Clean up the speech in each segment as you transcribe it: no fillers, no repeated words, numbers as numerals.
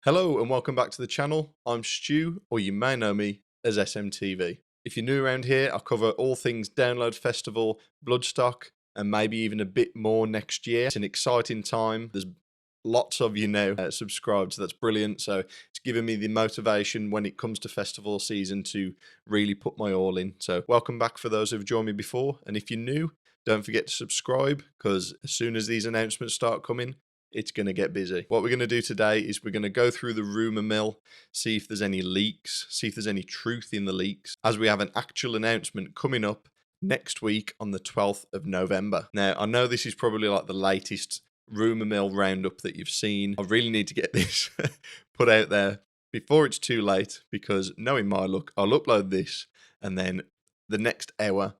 Hello and welcome back to the channel. I'm Stu, or you may know me as SMTV. If you're new around here, I cover all things Download Festival, Bloodstock, and maybe even a bit more next year. It's an exciting time. There's lots of you now subscribed, so that's brilliant. So it's given me the motivation when it comes to festival season to really put my all in. So welcome back for those who've joined me before. And if you're new, don't forget to subscribe, because as soon as these announcements start coming, it's going to get busy. What we're going to do today is we're going to go through the rumor mill, see if there's any leaks, see if there's any truth in the leaks, as we have an actual announcement coming up next week on the 12th of November. Now, I know this is probably like the latest rumor mill roundup that you've seen. I really need to get this put out there before it's too late, because knowing my luck, I'll upload this and then the next hour,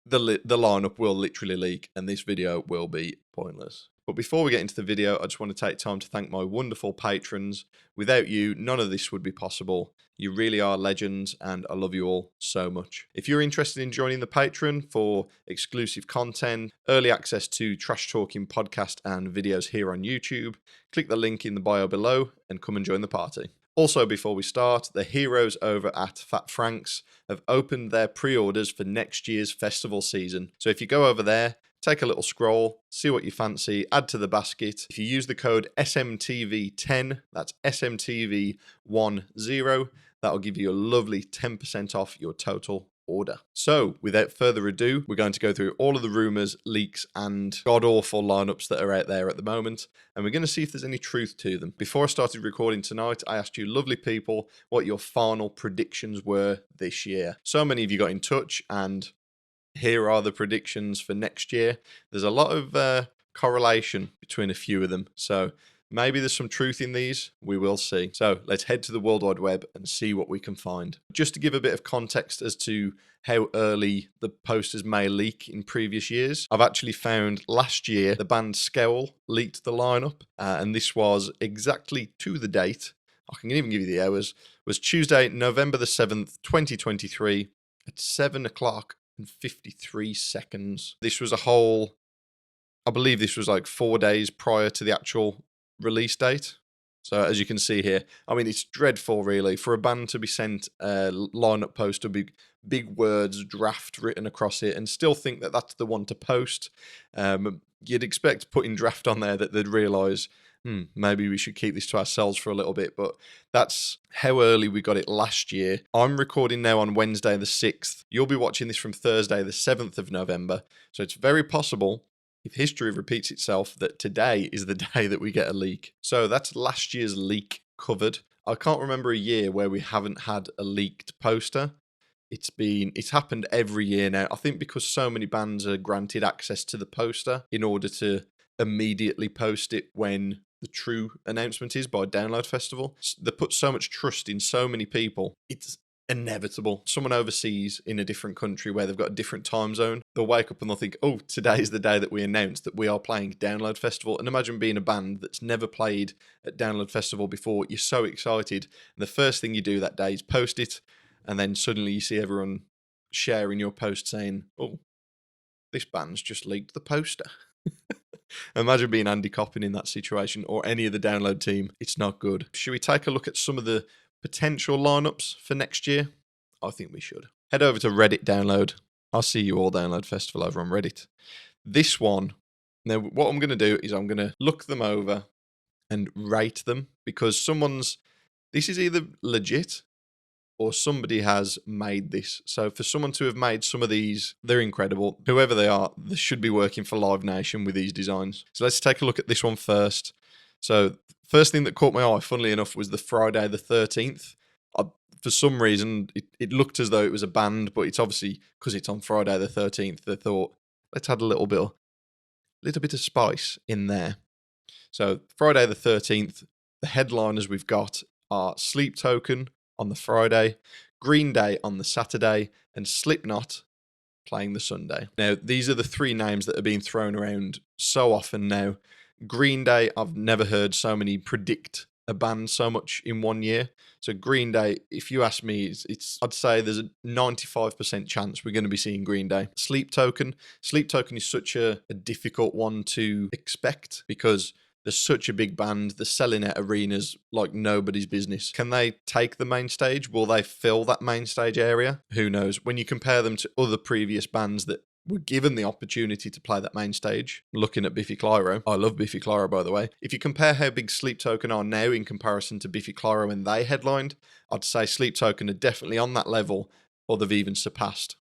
the lineup will literally leak and this video will be pointless. But before we get into the video, I just want to take time to thank my wonderful patrons. Without you, none of this would be possible. You really are legends, and I love you all so much. If you're interested in joining the Patreon for exclusive content, early access to Trash Talking podcast and videos here on YouTube, click the link in the bio below and come and join the party. Also, before we start, the heroes over at Fat Franks have opened their pre-orders for next year's festival season. So if you go over there, take a little scroll, see what you fancy, add to the basket. If you use the code SMTV10, that's SMTV10, that'll give you a lovely 10% off your total order. So without further ado, we're going to go through all of the rumors, leaks, and god-awful lineups that are out there at the moment, and we're going to see if there's any truth to them. Before I started recording tonight, I asked you lovely people what your final predictions were this year. So many of you got in touch, and here are the predictions for next year. There's a lot of correlation between a few of them, so maybe there's some truth in these. We will see. So let's head to the World Wide Web and see what we can find. Just to give a bit of context as to how early the posters may leak in previous years, I've actually found last year the band Scowl leaked the lineup, and this was exactly to the date. I can even give you the hours. It was Tuesday, November the 7th, 2023 at 7 o'clock and 53 seconds. This was I believe this was like 4 days prior to the actual release date. So as you can see here, I mean, it's dreadful really for a band to be sent a lineup poster, big words, draft written across it, and still think that that's the one to post. You'd expect putting draft on there that they'd realise, maybe we should keep this to ourselves for a little bit, but that's how early we got it last year. I'm recording now on Wednesday the 6th. You'll be watching this from Thursday the 7th of November, so it's very possible, if history repeats itself, that today is the day that we get a leak. So that's last year's leak covered. I can't remember a year where we haven't had a leaked poster. It's happened every year now. I think because so many bands are granted access to the poster in order to immediately post it when the true announcement is by Download Festival. They put so much trust in so many people. It's inevitable. Someone overseas in a different country where they've got a different time zone, they'll wake up and they'll think, oh, today's the day that we announce that we are playing Download Festival. And imagine being a band that's never played at Download Festival before. You're so excited, and the first thing you do that day is post it, and then suddenly you see everyone sharing your post saying, oh, this band's just leaked the poster. Imagine being Andy Coppin in that situation, or any of the Download team. It's not good. Should we take a look at some of the potential lineups for next year? I think we should. Head over to Reddit Download. I'll see you all Download Festival over on Reddit. This one, now what I'm going to do is I'm going to look them over and rate them, because this is either legit or somebody has made this. So for someone to have made some of these, they're incredible. Whoever they are, they should be working for Live Nation with these designs. So let's take a look at this one first. So first thing that caught my eye, funnily enough, was the Friday the 13th. For some reason, it looked as though it was a band, but it's obviously because it's on Friday the 13th, they thought, let's add a little bit of spice in there. So Friday the 13th, the headliners we've got are Sleep Token on the Friday, Green Day on the Saturday, and Slipknot playing the Sunday. Now, these are the three names that are being thrown around so often now. Green Day, I've never heard so many predict a band so much in 1 year. So Green Day, if you ask me, I'd say there's a 95% chance we're going to be seeing Green Day. Sleep Token is such a difficult one to expect, because They're such a big band. They're selling out arenas like nobody's business. Can they take the main stage? Will they fill that main stage area? Who knows? When you compare them to other previous bands that were given the opportunity to play that main stage, looking at Biffy Clyro. I love Biffy Clyro, by the way. If you compare how big Sleep Token are now in comparison to Biffy Clyro when they headlined, I'd say Sleep Token are definitely on that level, or they've even surpassed.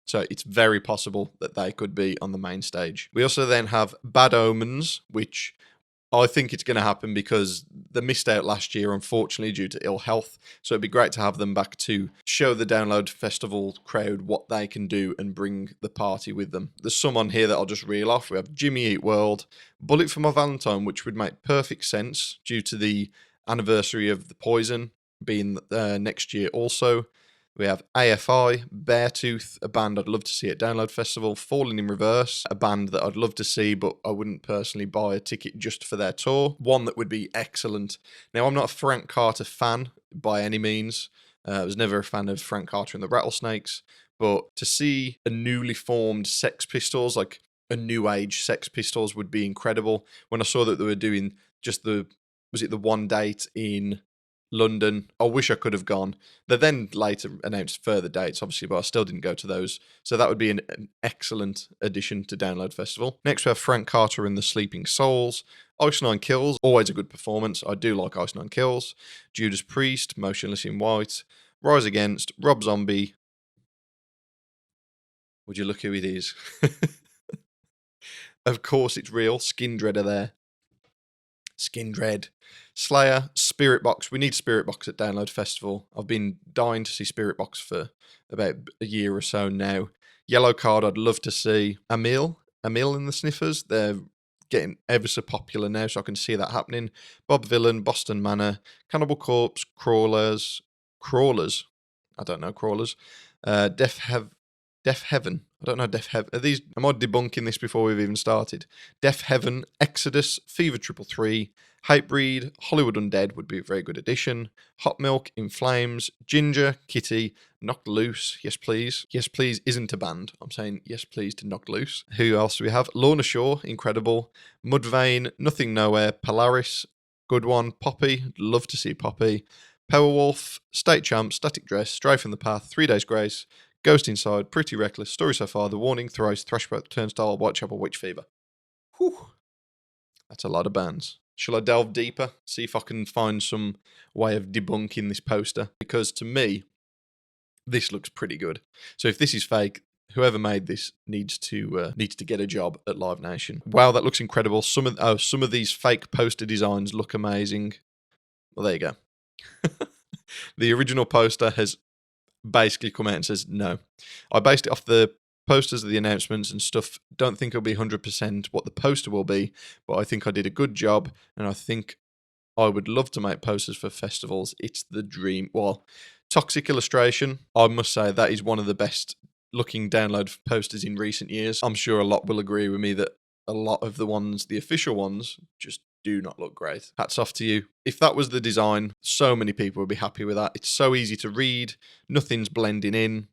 So it's very possible that they could be on the main stage. We also then have Bad Omens, which I think it's going to happen because they missed out last year, unfortunately, due to ill health. So it'd be great to have them back to show the Download Festival crowd what they can do and bring the party with them. There's some on here that I'll just reel off. We have Jimmy Eat World, Bullet for My Valentine, which would make perfect sense due to the anniversary of the Poison being next year also. We have AFI, Beartooth, a band I'd love to see at Download Festival. Falling in Reverse, a band that I'd love to see, but I wouldn't personally buy a ticket just for their tour. One that would be excellent. Now, I'm not a Frank Carter fan by any means. I was never a fan of Frank Carter and the Rattlesnakes. But to see a newly formed Sex Pistols, like a new age Sex Pistols, would be incredible. When I saw that they were doing just the one date in London, I wish I could have gone. They then later announced further dates, obviously, but I still didn't go to those. So that would be an excellent addition to Download Festival. Next, we have Frank Carter and the Sleeping Souls. Ice Nine Kills, always a good performance. I do like Ice Nine Kills. Judas Priest, Motionless in White. Rise Against, Rob Zombie. Would you look who it is? Of course it's real. Skin Dread are there. Skin Dread. Slayer, Spirit Box. We need Spirit Box at Download Festival. I've been dying to see Spirit Box for about a year or so now. Yellow Card, I'd love to see. Emil and the Sniffers. They're getting ever so popular now, so I can see that happening. Bob Villain, Boston Manor, Cannibal Corpse, Crawlers. I don't know, Crawlers. Deaf Heaven. I don't know Deaf Heaven. Am I debunking this before we've even started? Deaf Heaven, Exodus, Fever 333, Hatebreed, Hollywood Undead would be a very good addition. Hot Milk, In Flames, Ginger, Kitty, Knocked Loose, Yes Please. Yes Please isn't a band. I'm saying yes please to Knocked Loose. Who else do we have? Lorna Shore, incredible. Mudvayne, Nothing Nowhere, Polaris, good one. Poppy, love to see Poppy. Powerwolf, State Champ, Static Dress, Stray from the Path, 3 Days Grace, Ghost Inside, Pretty Reckless, Story So Far, The Warning, Thrice, Thrashback, Turnstile, Whitechapel, Witch Fever. Whew. That's a lot of bands. Shall I delve deeper? See if I can find some way of debunking this poster? Because to me, this looks pretty good. So if this is fake, whoever made this needs to get a job at Live Nation. Wow, that looks incredible. Some of these fake poster designs look amazing. Well, there you go. The original poster has basically come out and says no. I based it off the posters of the announcements and stuff. Don't think it'll be 100% what the poster will be, but I think I did a good job, and I think I would love to make posters for festivals. It's the dream. Well, Toxic Illustration, I must say that is one of the best looking Download posters in recent years. I'm sure a lot will agree with me that a lot of the official ones, just do not look great. Hats off to you. If that was the design, so many people would be happy with that. It's so easy to read, nothing's blending in,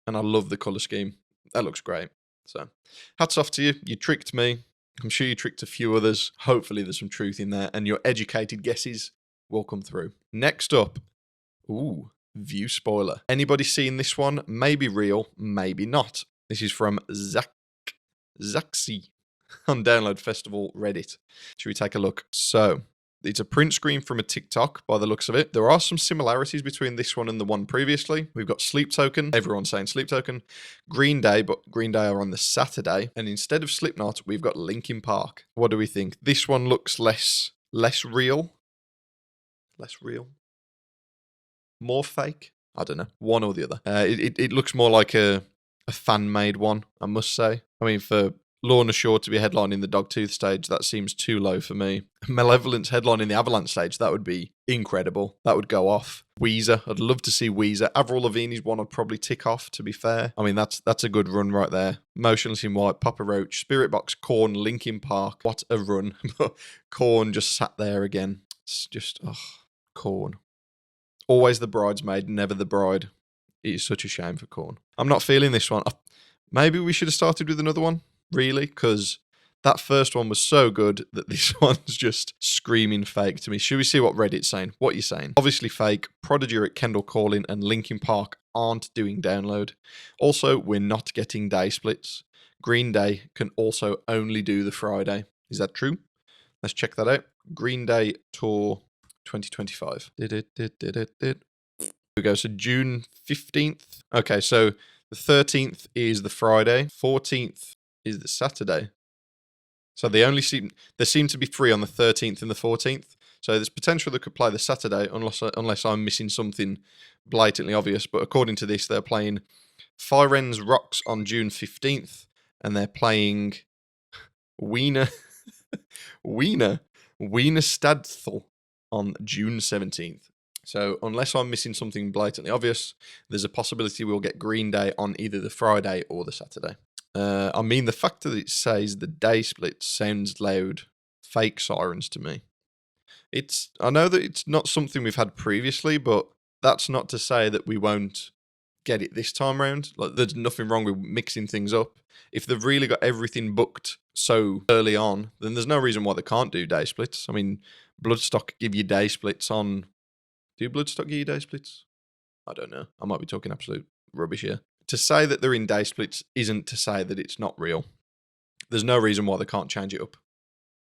and I love the colour scheme. That looks great. So, hats off to you. You tricked me. I'm sure you tricked a few others. Hopefully there's some truth in there, and your educated guesses will come through. Next up, view spoiler. Anybody seen this one? Maybe real, maybe not. This is from Zaxi on Download Festival Reddit. Should we take a look? So, it's a print screen from a TikTok by the looks of it. There are some similarities between this one and the one previously. We've got Sleep Token. Everyone's saying Sleep Token. Green Day, but Green Day are on the Saturday. And instead of Slipknot, we've got Linkin Park. What do we think? This one looks less real. Less real. More fake. I don't know. One or the other. It looks more like a fan-made one, I must say. I mean, for Lorna Shore to be headlining the Dogtooth stage, that seems too low for me. Malevolence headlining the Avalanche stage, that would be incredible. That would go off. Weezer, I'd love to see Weezer. Avril Lavigne's one I'd probably tick off, to be fair. I mean, that's a good run right there. Motionless in White, Papa Roach, Spirit Box, Korn, Linkin Park. What a run. Korn just sat there again. It's just, Korn. Always the bridesmaid, never the bride. It is such a shame for Korn. I'm not feeling this one. Maybe we should have started with another one. Really, because That first one was so good that this one's just screaming fake to me. Should we see what Reddit's saying? What are you saying? Obviously fake. Prodigy at Kendall Calling and Linkin Park aren't doing download. Also, we're not getting day splits. Green Day can also only do the Friday. Is that true? Let's check that out. Green Day Tour 2025. Here we go. So June 15th. Okay, so the 13th is the Friday. 14th is the Saturday. So they seem to be free on the 13th and the 14th. So there's potential they could play the Saturday unless I'm missing something blatantly obvious. But according to this, they're playing Firenze Rocks on June 15th, and they're playing Wiener Stadtthal on June 17th. So unless I'm missing something blatantly obvious, there's a possibility we'll get Green Day on either the Friday or the Saturday. I mean, the fact that it says the day split sounds loud fake sirens to me. I know that it's not something we've had previously, but that's not to say that we won't get it this time round. Like, there's nothing wrong with mixing things up. If they've really got everything booked so early on, then there's no reason why they can't do day splits. I mean, Bloodstock give you day splits on... Do Bloodstock give you day splits? I don't know. I might be talking absolute rubbish here. To say that they're in day splits isn't to say that it's not real. There's no reason why they can't change it up.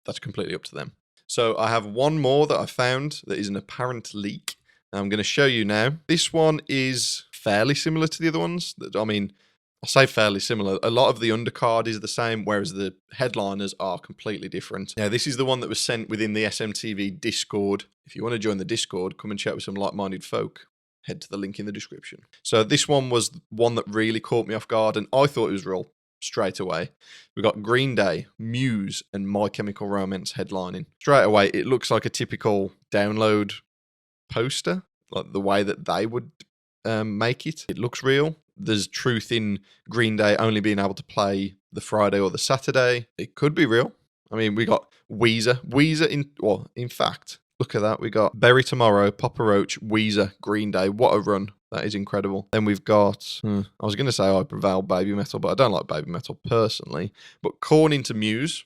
That's completely up to them. So I have one more that I found that is an apparent leak. I'm going to show you now. This one is fairly similar to the other ones. I mean, I say fairly similar. A lot of the undercard is the same, whereas the headliners are completely different. Now, this is the one that was sent within the SMTV Discord. If you want to join the Discord, come and chat with some like-minded folk. Head to the link in the description. So this one was one that really caught me off guard, and I thought it was real straight away. We got Green Day, Muse, and My Chemical Romance headlining. Straight away, it looks like a typical download poster, like the way that they would make it. It looks real. There's truth in Green Day only being able to play the Friday or the Saturday. It could be real. I mean, we got Weezer. In fact, look at that. We got Berry Tomorrow, Papa Roach, Weezer, Green Day. What a run. That is incredible. Then we've got, I was going to say I prevail Baby Metal, but I don't like Baby Metal personally. But Korn into Muse.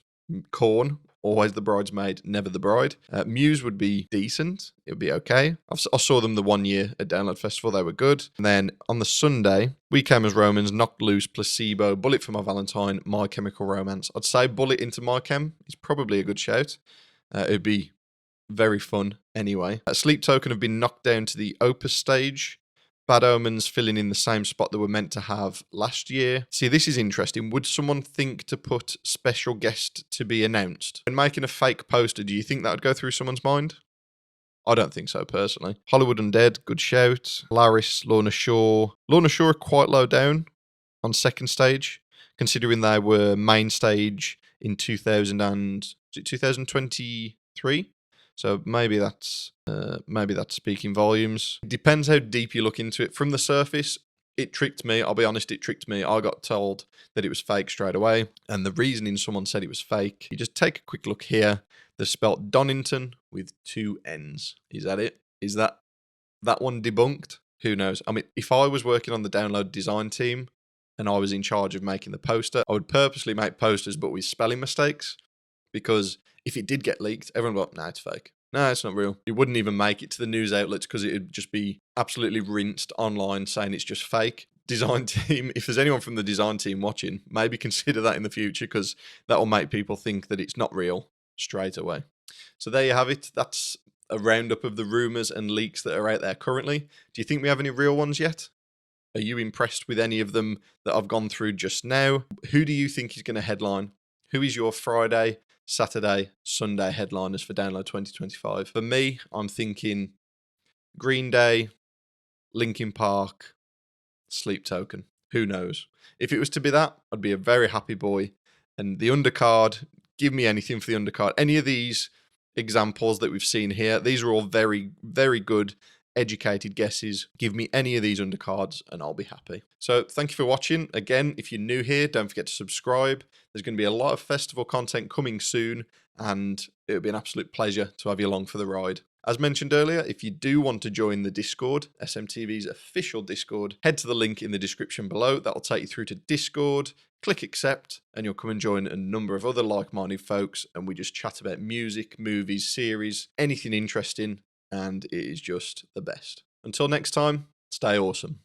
Korn, always the bridesmaid, never the bride. Muse would be decent. It would be okay. I saw them the 1 year at Download Festival. They were good. And then on the Sunday, We Came as Romans, Knocked Loose, Placebo, Bullet for My Valentine, My Chemical Romance. I'd say Bullet into My Chem is probably a good shout. It'd be very fun anyway. Sleep Token have been knocked down to the Opus stage. Bad Omens filling in the same spot they were meant to have last year. See, this is interesting. Would someone think to put special guest to be announced? When making a fake poster, do you think that would go through someone's mind? I don't think so, personally. Hollywood Undead, good shout. Laris, Lorna Shore. Lorna Shore are quite low down on second stage, considering they were main stage in 2023. So maybe that's speaking volumes. It depends how deep you look into it. From the surface, it tricked me. I'll be honest, it tricked me. I got told that it was fake straight away. And the reasoning someone said it was fake, you just take a quick look here. They've spelt Donington with 2 N's. Is that it? Is that one debunked? Who knows? I mean, if I was working on the download design team and I was in charge of making the poster, I would purposely make posters but with spelling mistakes, because if it did get leaked, everyone would go, nah, it's fake. No, it's not real. It wouldn't even make it to the news outlets because it would just be absolutely rinsed online saying it's just fake. Design team, if there's anyone from the design team watching, maybe consider that in the future, because that will make people think that it's not real straight away. So there you have it. That's a roundup of the rumours and leaks that are out there currently. Do you think we have any real ones yet? Are you impressed with any of them that I've gone through just now? Who do you think is going to headline? Who is your Friday, Saturday, Sunday headliners for Download 2025? For me, I'm thinking Green Day, Linkin Park, Sleep Token. Who knows? If it was to be that, I'd be a very happy boy. And the undercard, give me anything for the undercard. Any of these examples that we've seen here, these are all very, very good, educated guesses. Give me any of these undercards and I'll be happy. So thank you for watching. Again, if you're new here, don't forget to subscribe. There's going to be a lot of festival content coming soon, and it would be an absolute pleasure to have you along for the ride. As mentioned earlier, if you do want to join the Discord, SMTV's official Discord, head to the link in the description below. That'll take you through to Discord. Click accept, and you'll come and join a number of other like-minded folks, and we just chat about music, movies, series, anything interesting, and it is just the best. Until next time, stay awesome.